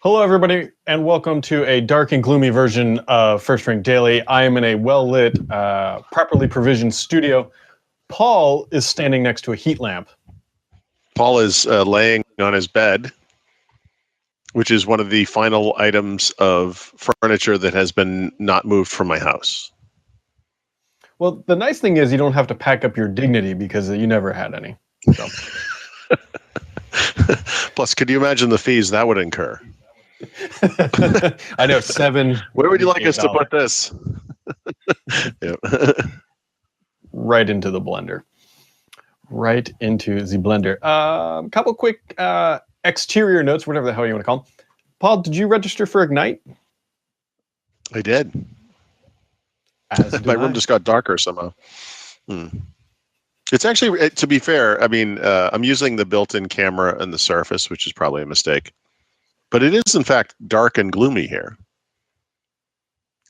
Hello, everybody, and welcome to a dark and gloomy version of First Ring Daily. I am in a well-lit, properly provisioned studio. Paul is standing next to a heat lamp. Paul is laying on his bed, which is one of the final items of furniture that has been not moved from my house. Well, the nice thing is you don't have to pack up your dignity because you never had any. So. Plus, could you imagine the fees that would incur? I know, $7. Where would you like us to put this? Right into the blender. Right into the blender. Couple quick exterior notes, whatever the hell you want to call them. Paul, did you register for Ignite? I did. My room just got darker somehow. It's actually, to be fair, I mean, I'm using the built-in camera and the Surface, which is probably a mistake. But it is, in fact, dark and gloomy here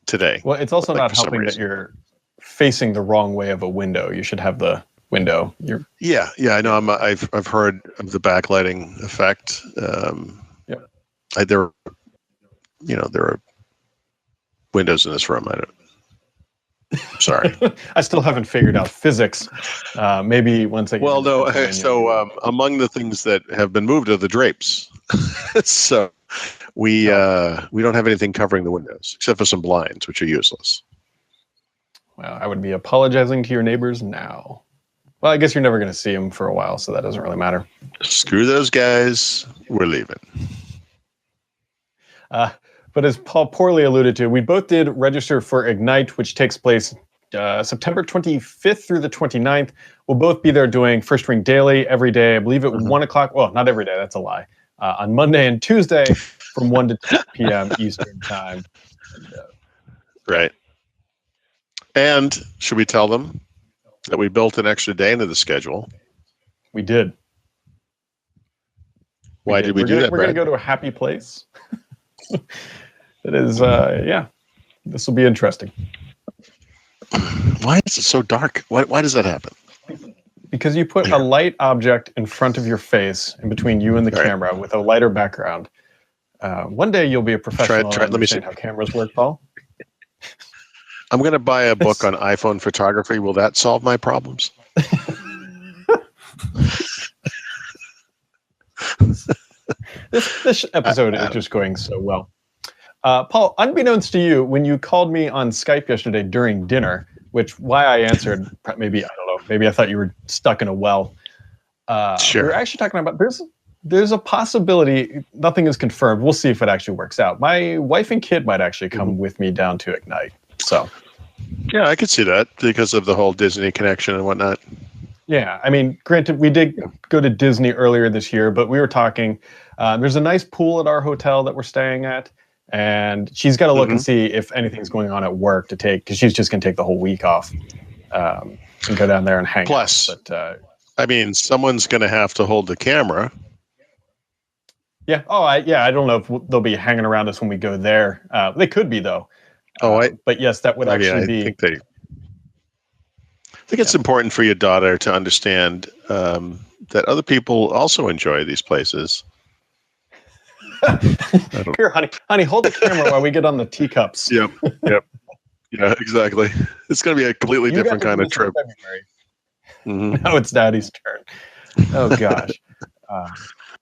today. Well, it's also not helping that you're facing the wrong way of a window. You should have the window. Yeah, I know. I've heard of the backlighting effect. There are windows in this room. Sorry. I still haven't figured out physics. Maybe once I get among the things that have been moved are the drapes. So we don't have anything covering the windows except for some blinds, which are useless. Well, I would be apologizing to your neighbors now. Well, I guess you're never going to see them for a while, so that doesn't really matter. Screw those guys. We're leaving. But as Paul poorly alluded to, we both did register for Ignite, which takes place September 25th through the 29th. We'll both be there doing First Ring Daily every day, I believe at 1 o'clock. Well, not every day. That's a lie. On Monday and Tuesday from 1 to 2 p.m. Eastern time. Right. And should we tell them that we built an extra day into the schedule? We did. Why did we do that, We're going to go to a happy place. It is, this will be interesting. Why is it so dark? Why does that happen? Because you put a light object in front of your face, in between you and the camera, with a lighter background. One day you'll be a professional. Let me see how cameras work, Paul. I'm going to buy a book on iPhone photography. Will that solve my problems? This episode is just going so well. Paul, unbeknownst to you, when you called me on Skype yesterday during dinner, why I answered, maybe, I don't know, maybe I thought you were stuck in a well. Sure. We were actually talking about, there's a possibility, nothing is confirmed. We'll see if it actually works out. My wife and kid might actually come with me down to Ignite. So. Yeah, I could see that because of the whole Disney connection and whatnot. Yeah, I mean, granted, we did go to Disney earlier this year, but we were talking, there's a nice pool at our hotel that we're staying at, and she's got to look and see if anything's going on at work to take, because she's just going to take the whole week off and go down there and hang Plus, out. But, I mean, someone's going to have to hold the camera. Yeah. Oh, I don't know if they'll be hanging around us when we go there. They could be, though. But yes, that would actually be. I think it's important for your daughter to understand that other people also enjoy these places. Here, honey, hold the camera while we get on the teacups. Yep. Yeah, exactly. It's going to be a completely different kind of trip. Now it's Daddy's turn. Oh, gosh.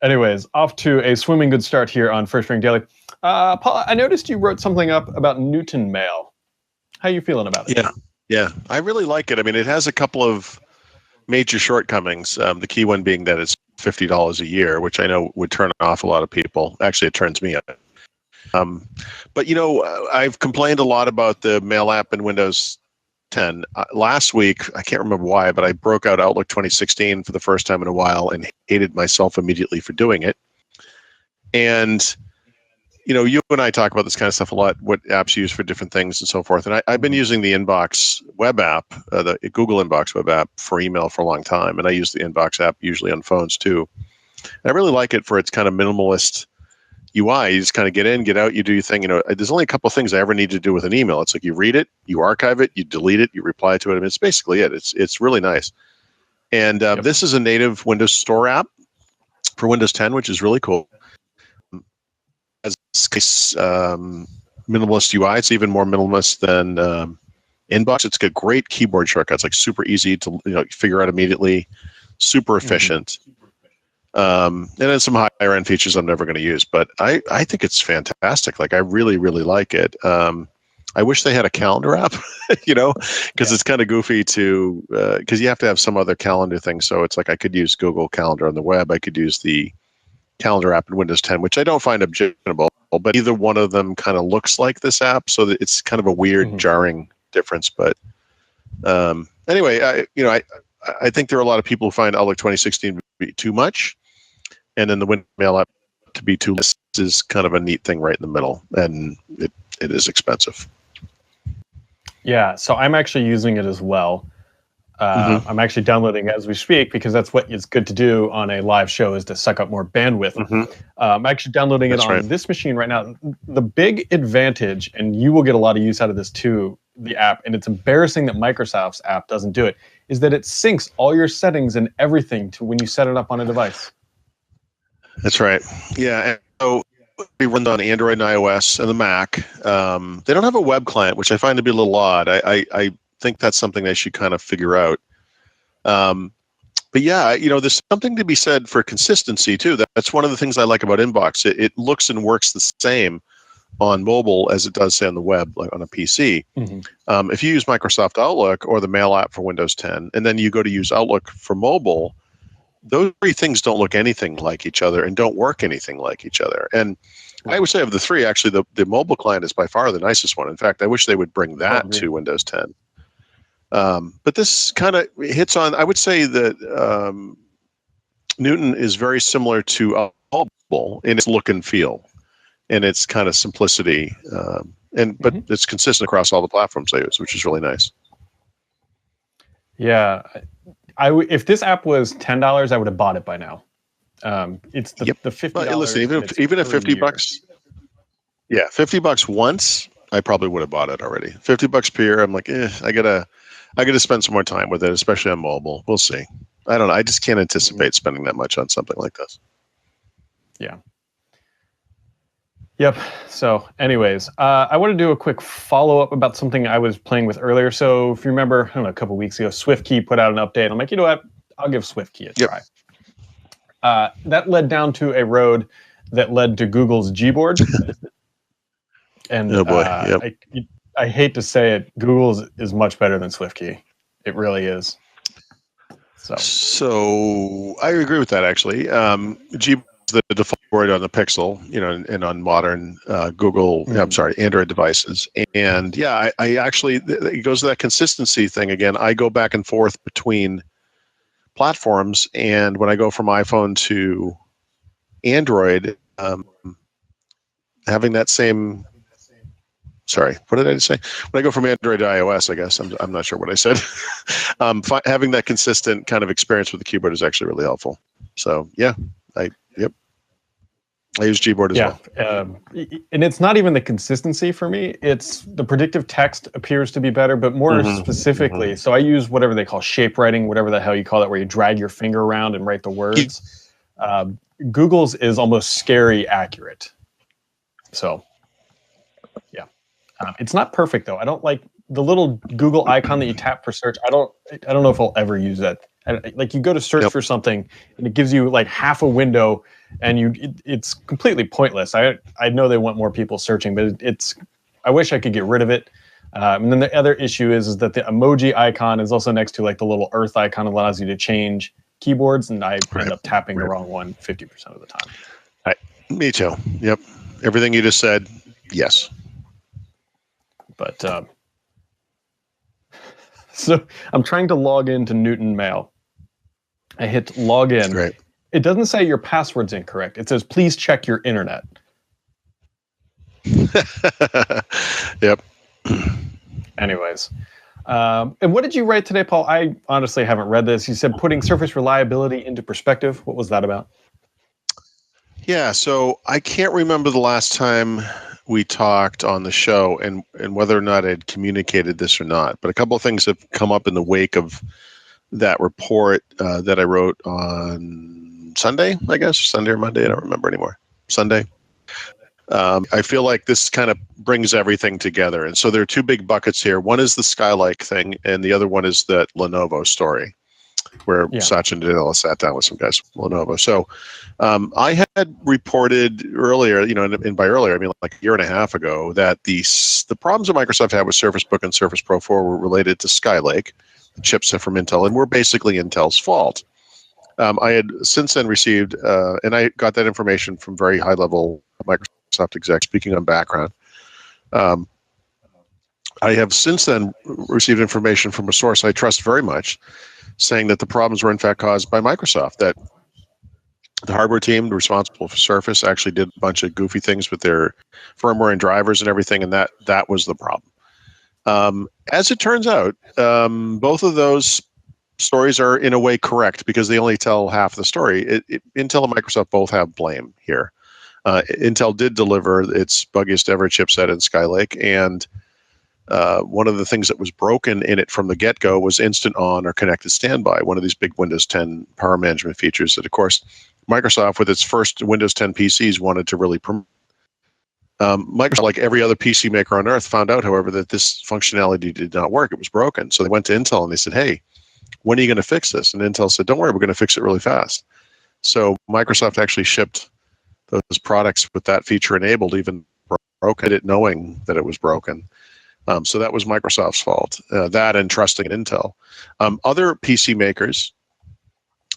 Anyways, off to a swimming good start here on First Ring Daily. Paul, I noticed you wrote something up about Newton Mail. How are you feeling about it? Yeah, I really like it. I mean, it has a couple of major shortcomings. The key one being that it's $50 a year, which I know would turn off a lot of people. Actually, it turns me on. But, I've complained a lot about the Mail app in Windows 10. Last week, I can't remember why, but I broke out Outlook 2016 for the first time in a while and hated myself immediately for doing it. And you and I talk about this kind of stuff a lot, what apps you use for different things and so forth. And I've been using the Inbox web app, the Google Inbox web app for email for a long time. And I use the Inbox app usually on phones too. And I really like it for its kind of minimalist UI. You just kind of get in, get out, you do your thing. There's only a couple of things I ever need to do with an email. It's like you read it, you archive it, you delete it, you reply to it. I mean, it's basically it. It's really nice. And This is a native Windows Store app for Windows 10, which is really cool. minimalist UI. It's even more minimalist than Inbox. It's got great keyboard shortcuts, like super easy to figure out immediately, super efficient. And then some higher end features I'm never going to use, but I think it's fantastic. Like I really, really like it. I wish they had a calendar app, because it's kind of goofy to, because you have to have some other calendar thing. So it's like I could use Google Calendar on the web. I could use the calendar app in Windows 10, which I don't find objectionable, but either one of them kind of looks like this app. So that it's kind of a weird, jarring difference. But anyway, I think there are a lot of people who find Outlook 2016 to be too much, and then the Windmail app to be too less. Is kind of a neat thing right in the middle, and it is expensive. Yeah, so I'm actually using it as well. I'm actually downloading it as we speak because that's what is good to do on a live show, is to suck up more bandwidth. I'm actually downloading it on this machine right now. The big advantage, and you will get a lot of use out of this too, the app, and it's embarrassing that Microsoft's app doesn't do it, is that it syncs all your settings and everything to when you set it up on a device. That's right. Yeah, and so it runs on Android and iOS and the Mac. They don't have a web client, which I find to be a little odd. I think that's something they should kind of figure out. But yeah, there's something to be said for consistency too. That's one of the things I like about Inbox. It looks and works the same on mobile as it does, say, on the web, like on a PC. If you use Microsoft Outlook or the Mail app for Windows 10, and then you go to use Outlook for mobile, those three things don't look anything like each other and don't work anything like each other. And I would say of the three, actually, the mobile client is by far the nicest one. In fact, I wish they would bring that to Windows 10. But this kind of hits on, I would say that Newton is very similar to mobile in its look and feel and its kind of simplicity. But it's consistent across all the platforms they use, which is really nice. Yeah. If this app was $10, I would have bought it by now. It's the $50. But listen, even at $50, $50 once, I probably would have bought it already. $50 per year, I'm like, I gotta spend some more time with it, especially on mobile. We'll see. I don't know. I just can't anticipate spending that much on something like this. Yeah. Yep. So anyways, I want to do a quick follow-up about something I was playing with earlier. So if you remember, I don't know, a couple of weeks ago, SwiftKey put out an update. I'm like, you know what? I'll give SwiftKey a try. That led down to a road that led to Google's Gboard. And oh boy. I hate to say it, Google's is much better than SwiftKey. It really is. So I agree with that, actually. Gboard is the default board on the Pixel, and on modern Android devices. And I actually, it goes to that consistency thing again. I go back and forth between platforms, and when I go from iPhone to Android, having that same... Sorry, what did I say? When I go from Android to iOS, I guess I'm not sure what I said. Having that consistent kind of experience with the keyboard is actually really helpful. So I use Gboard as well. And it's not even the consistency for me. It's the predictive text appears to be better, but more specifically, so I use whatever they call shape writing, whatever the hell you call it, where you drag your finger around and write the words. Google's is almost scary accurate. So, yeah. It's not perfect though. I don't like the little Google icon that you tap for search. I don't know if I'll ever use that. Like you go to search for something and it gives you like half a window, and it's completely pointless. I know they want more people searching, but I wish I could get rid of it. And then the other issue is that the emoji icon is also next to like the little earth icon, allows you to change keyboards, and I end up tapping the wrong one 50% of the time. Me too. Yep. Everything you just said, yes. But so I'm trying to log into Newton Mail. I hit login. Great. It doesn't say your password's incorrect. It says, please check your internet. Yep. Anyways. And what did you write today, Paul? I honestly haven't read this. You said putting Surface reliability into perspective. What was that about? Yeah, so I can't remember the last time we talked on the show and whether or not I'd communicated this or not. But a couple of things have come up in the wake of that report that I wrote on Sunday, I guess. Sunday or Monday, I don't remember anymore. Sunday. I feel like this kind of brings everything together. And so there are two big buckets here. One is the Skylake thing, and the other one is the Lenovo story, where Satya Nadella sat down with some guys from Lenovo. So I had reported earlier, and by earlier, I mean like a year and a half ago, that the problems that Microsoft had with Surface Book and Surface Pro 4 were related to Skylake, the chipset from Intel, and were basically Intel's fault. I had since then received, and I got that information from very high-level Microsoft execs, speaking on background. I have since then received information from a source I trust very much, saying that the problems were in fact caused by Microsoft, that the hardware team responsible for Surface actually did a bunch of goofy things with their firmware and drivers and everything, and that was the problem. As it turns out, both of those stories are in a way correct because they only tell half the story. Intel and Microsoft both have blame here. Intel did deliver its buggiest ever chipset in Skylake, and one of the things that was broken in it from the get-go was instant on or connected standby, one of these big Windows 10 power management features that, of course, Microsoft, with its first Windows 10 PCs, wanted to really promote. Microsoft, like every other PC maker on earth, found out, however, that this functionality did not work. It was broken. So they went to Intel and they said, hey, when are you going to fix this? And Intel said, don't worry, we're going to fix it really fast. So Microsoft actually shipped those products with that feature enabled, even broken it, knowing that it was broken. So that was Microsoft's fault, that and trusting in Intel. Other PC makers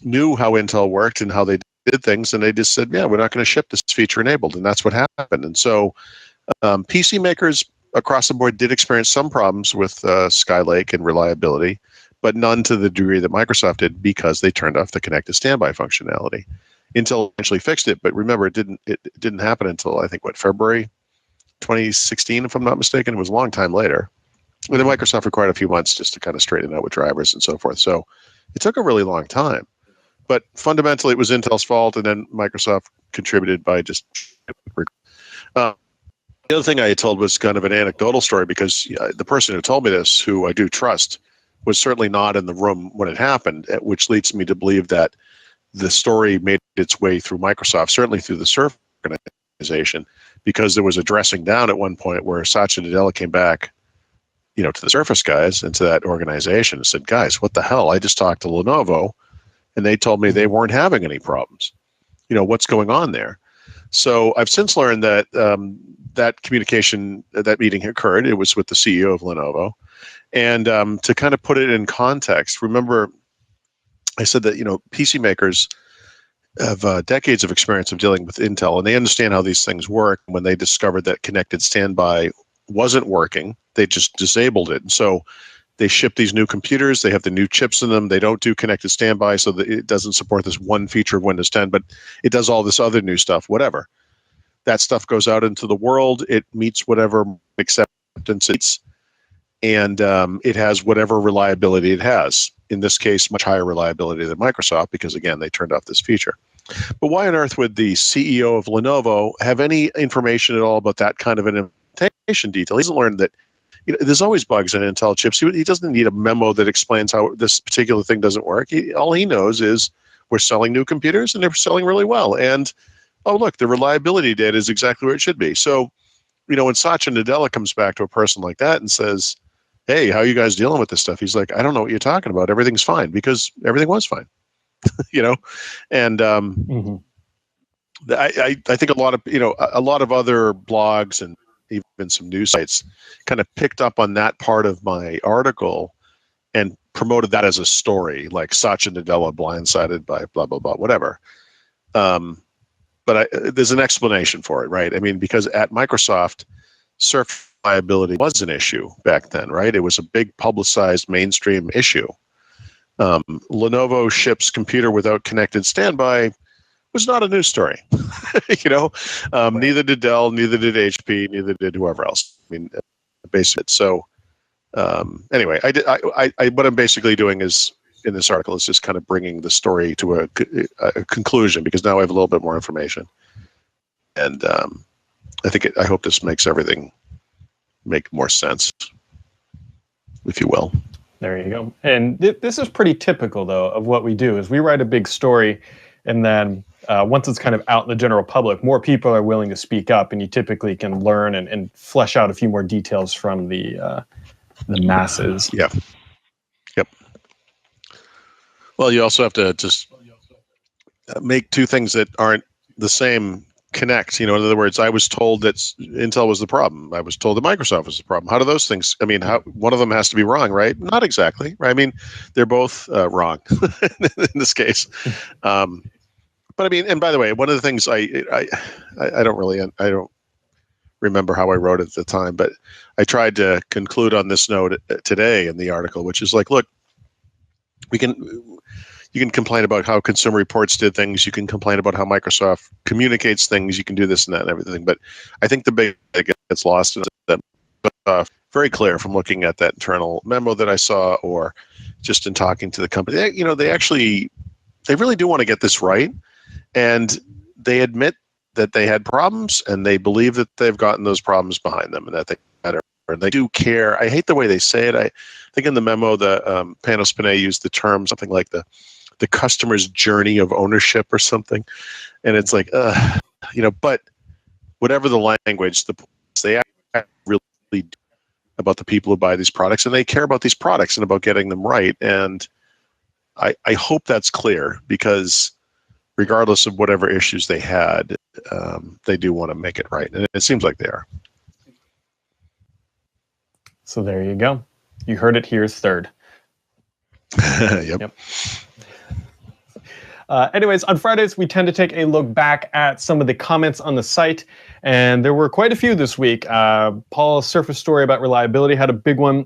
knew how Intel worked and how they did things, and they just said, yeah, we're not going to ship this feature enabled, and that's what happened. And so PC makers across the board did experience some problems with Skylake and reliability, but none to the degree that Microsoft did because they turned off the connected standby functionality. Intel eventually fixed it, but remember, it didn't happen until, I think, February 2016, if I'm not mistaken. It was a long time later. And then Microsoft required a few months just to kind of straighten out with drivers and so forth. So it took a really long time. But fundamentally, it was Intel's fault, and then Microsoft contributed by just... the other thing I had told was kind of an anecdotal story, because the person who told me this, who I do trust, was certainly not in the room when it happened, which leads me to believe that the story made its way through Microsoft, certainly through the Surface organization, because there was a dressing down at one point where Satya Nadella came back, to the Surface guys and to that organization and said, guys, what the hell? I just talked to Lenovo, and they told me they weren't having any problems. What's going on there? So I've since learned that that communication, that meeting occurred. It was with the CEO of Lenovo. And to kind of put it in context, remember I said that, PC makers have decades of experience of dealing with Intel, and they understand how these things work. When they discovered that connected standby wasn't working, they just disabled it. And so they ship these new computers. They have the new chips in them. They don't do connected standby, so that it doesn't support this one feature of Windows 10, but it does all this other new stuff, whatever. That stuff goes out into the world. It meets whatever acceptance it's, and it has whatever reliability it has. In this case, much higher reliability than Microsoft, because, again, they turned off this feature. But why on earth would the CEO of Lenovo have any information at all about that kind of an implementation detail? He hasn't learned that there's always bugs in Intel chips. He doesn't need a memo that explains how this particular thing doesn't work. All he knows is we're selling new computers, and they're selling really well. And, oh, look, the reliability data is exactly where it should be. So, when Satya Nadella comes back to a person like that and says, hey, how are you guys dealing with this stuff? He's like, I don't know what you're talking about. Everything's fine, because everything was fine, And I think a lot of other blogs and even some news sites kind of picked up on that part of my article and promoted that as a story, like Satya Nadella blindsided by blah, blah, blah, whatever. But there's an explanation for it, right? I mean, because at Microsoft, Surface reliability was an issue back then, right? It was a big publicized mainstream issue. Lenovo ships computer without connected standby was not a news story. Neither did Dell, neither did HP, neither did whoever else. I mean, basically. So anyway, what I'm basically doing is, in this article, is just kind of bringing the story to a conclusion, because now I have a little bit more information, and I hope this makes everything make more sense, if you will. There you go. And this is pretty typical, though, of what we do. Is we write a big story, and then once it's kind of out in the general public, more people are willing to speak up, and you typically can learn and flesh out a few more details from the masses. Yeah. Yep. Well, you also have to just make two things that aren't the same connect. In other words, I was told that Intel was the problem. I was told that Microsoft was the problem. How do those things? I mean, one of them has to be wrong, right? Not exactly, right? I mean, they're both wrong in this case. But I mean, and by the way, one of the things I don't remember how I wrote it at the time, but I tried to conclude on this note today in the article, which is like, look, you can complain about how Consumer Reports did things. You can complain about how Microsoft communicates things. You can do this and that and everything. But I think the big thing that gets lost is that very clear from looking at that internal memo that I saw, or just in talking to the company. They really do want to get this right. And they admit that they had problems, and they believe that they've gotten those problems behind them, and that they matter. And they do care. I hate the way they say it. I think in the memo, the Panos Panay used the term something like the customer's journey of ownership or something. And it's like, but whatever the language, they really do about the people who buy these products, and they care about these products and about getting them right. And I hope that's clear, because regardless of whatever issues they had, they do want to make it right. And it seems like they are. So there you go. You heard it here third. Yep. Anyways, on Fridays, we tend to take a look back at some of the comments on the site, and there were quite a few this week. Paul's Surface story about reliability had a big one.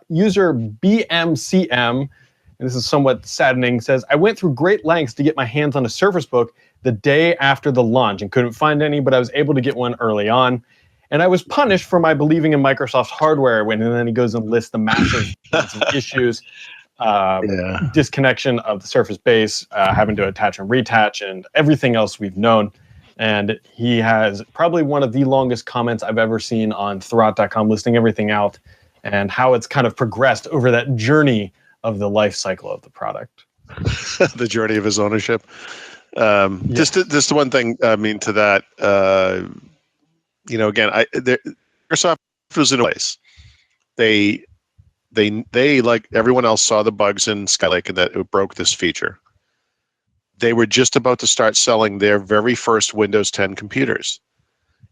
User BMCM, and this is somewhat saddening, says, I went through great lengths to get my hands on a Surface Book the day after the launch and couldn't find any, but I was able to get one early on. And I was punished for my believing in Microsoft's hardware and then he goes and lists the massive issues. Disconnection of the Surface base, having to attach and retouch, and everything else we've known. And he has probably one of the longest comments I've ever seen on Thurrott.com, listing everything out and how it's kind of progressed over that journey of the life cycle of the product. The journey of his ownership. Just one thing, I mean, to that, again, Microsoft was in a place. They like everyone else saw the bugs in Skylake and that it broke this feature. They were just about to start selling their very first Windows 10 computers.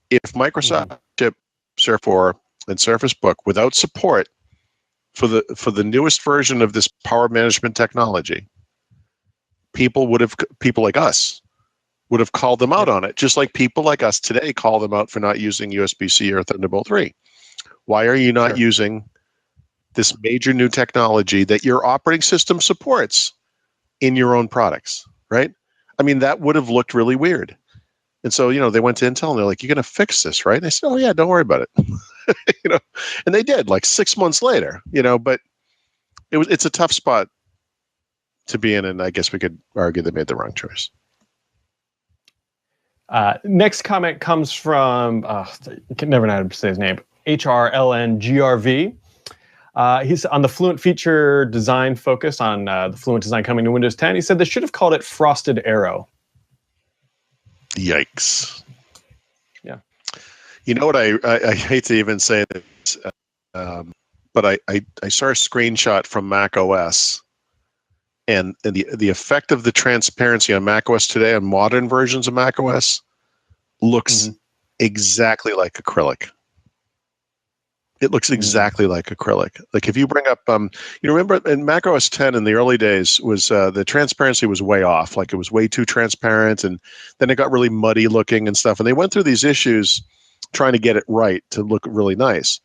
If Microsoft shipped Surface 4 and Surface Book without support for the newest version of this power management technology, people like us would have called them out on it, just like people like us today call them out for not using USB-C or Thunderbolt 3. Why are you not using this major new technology that your operating system supports in your own products, right? I mean, that would have looked really weird. And so, they went to Intel and they're like, you're going to fix this, right? And they said, oh yeah, don't worry about it. And they did like 6 months later, but it's a tough spot to be in. And I guess we could argue they made the wrong choice. Next comment comes from, I can never know how to say his name, HRLNGRV. He's on the Fluent feature design focus on the Fluent design coming to Windows 10. He said they should have called it Frosted Arrow. Yikes. Yeah. You know what? I hate to even say this, but I saw a screenshot from Mac OS, and the effect of the transparency on Mac OS today on modern versions of Mac OS looks exactly like acrylic. It looks exactly like acrylic. Like if you bring up, remember in Mac OS 10 in the early days was the transparency was way off. Like it was way too transparent, and then it got really muddy looking and stuff. And they went through these issues trying to get it right to look really nice.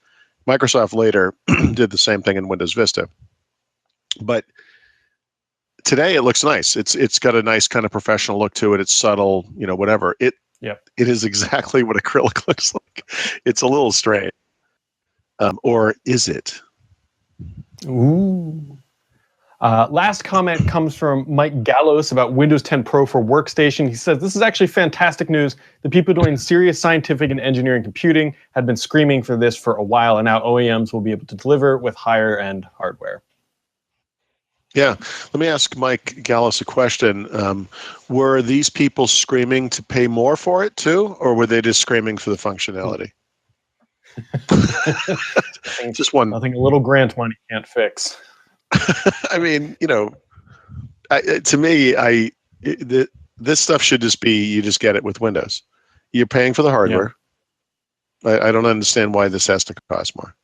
Microsoft later did the same thing in Windows Vista. But today it looks nice. It's got a nice kind of professional look to it. It's subtle, whatever. It is exactly what acrylic looks like. It's a little strange. Or is it? Ooh. Last comment comes from Mike Gallos about Windows 10 Pro for Workstation. He says, this is actually fantastic news. The people doing serious scientific and engineering computing had been screaming for this for a while, and now OEMs will be able to deliver with higher-end hardware. Yeah. Let me ask Mike Gallus a question. Were these people screaming to pay more for it too, or were they just screaming for the functionality? Just one. Nothing a little grant money can't fix. I mean, to me, this stuff should just be, you just get it with Windows. You're paying for the hardware. Yeah. I don't understand why this has to cost more.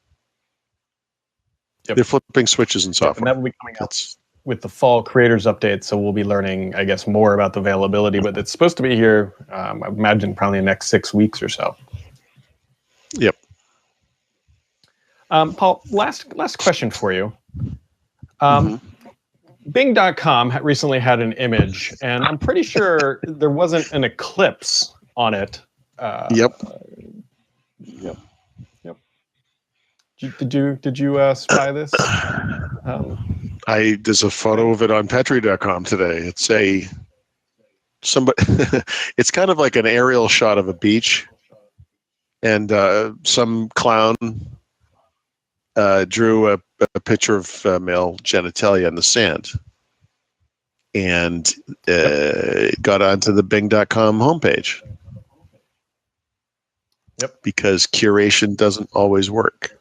Yep. They're flipping switches and software. And that will be coming out with the fall creators update, so we'll be learning, I guess, more about the availability, but it's supposed to be here, I imagine, probably in the next 6 weeks or so. Yep. Paul, last question for you. Bing.com recently had an image, and I'm pretty sure there wasn't an Eclipse on it. Yep. Did you spy this? There's a photo of it on Petri.com today. It's it's kind of like an aerial shot of a beach, and some clown drew a picture of male genitalia in the sand, and it got onto the Bing.com homepage. Yep. Because curation doesn't always work.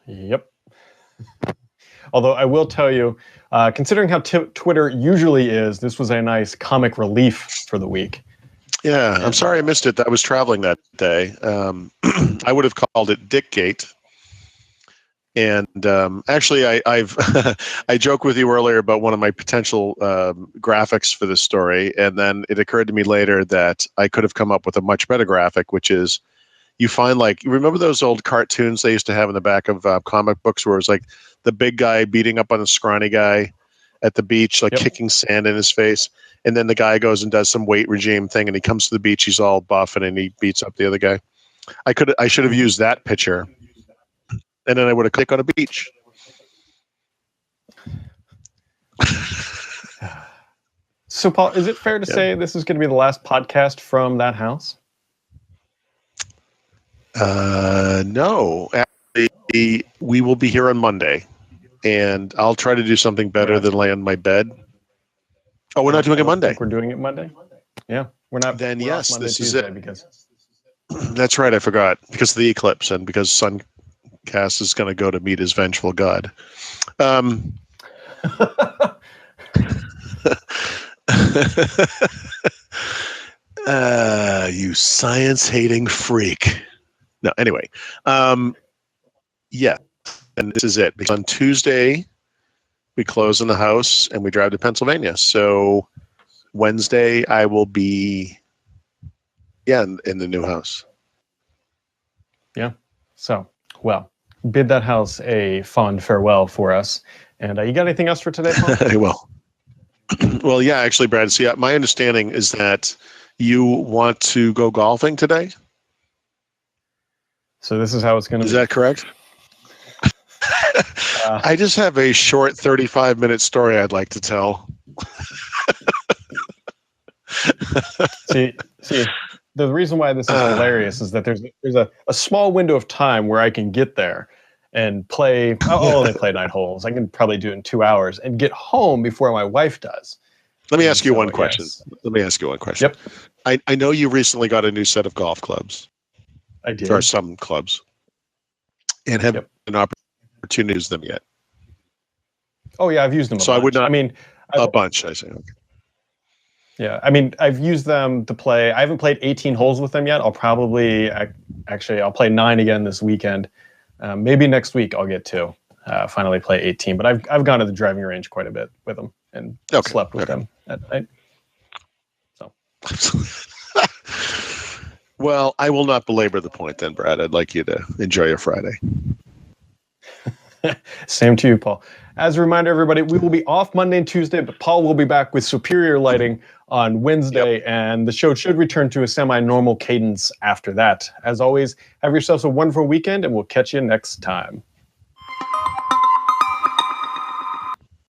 Yep. Although I will tell you, considering how Twitter usually is, this was a nice comic relief for the week. Yeah, I'm sorry I missed it. I was traveling that day. I would have called it Dickgate. And actually, I've I joked with you earlier about one of my potential graphics for this story, and then it occurred to me later that I could have come up with a much better graphic, which is, you find, like, you remember those old cartoons they used to have in the back of comic books where it was like the big guy beating up on the scrawny guy at the beach, like kicking sand in his face, and then the guy goes and does some weight regime thing, and he comes to the beach, he's all buff, and then he beats up the other guy. I should have used that picture, and then I would have clicked on a beach. So, Paul, is it fair to say this is going to be the last podcast from that house? No. Actually, we will be here on Monday, and I'll try to do something better than lay on my bed. Oh, we're not doing it Monday. We're doing it Monday? Yeah. We're not. Then we're yes, Monday, this Tuesday, is it. Because... That's right, I forgot. Because of the eclipse and because Suncast is going to go to meet his vengeful god. You science-hating freak. No, anyway. Yeah, and this is it. Because on Tuesday, we close in the house and we drive to Pennsylvania. So Wednesday, I will be, in the new house. Yeah. So, well, bid that house a fond farewell for us. And you got anything else for today, Paul? I will. Well, yeah, actually, Brad, see, my understanding is that you want to go golfing today? So this is how it's going to be. Is that correct? I just have a short 35-minute story I'd like to tell. See, the reason why this is hilarious is that there's a small window of time where I can get there and play. I'll only play 9 holes. I can probably do it in 2 hours and get home before my wife does. Let me ask you one question. Let me ask you one question. Yep. I know you recently got a new set of golf clubs. I did. There are some clubs. And haven't an opportunity to use them yet. Oh, yeah, I've used them a bunch. I would not. I mean, a bunch, I say. Okay. Yeah, I mean, I've used them to play. I haven't played 18 holes with them yet. I'll probably, I'll play 9 again this weekend. Maybe next week I'll get to finally play 18. But I've gone to the driving range quite a bit with them and slept with them at night. So. Well, I will not belabor the point then, Brad. I'd like you to enjoy your Friday. Same to you, Paul. As a reminder, everybody, we will be off Monday and Tuesday, but Paul will be back with superior lighting on Wednesday, and the show should return to a semi-normal cadence after that. As always, have yourselves a wonderful weekend, and we'll catch you next time.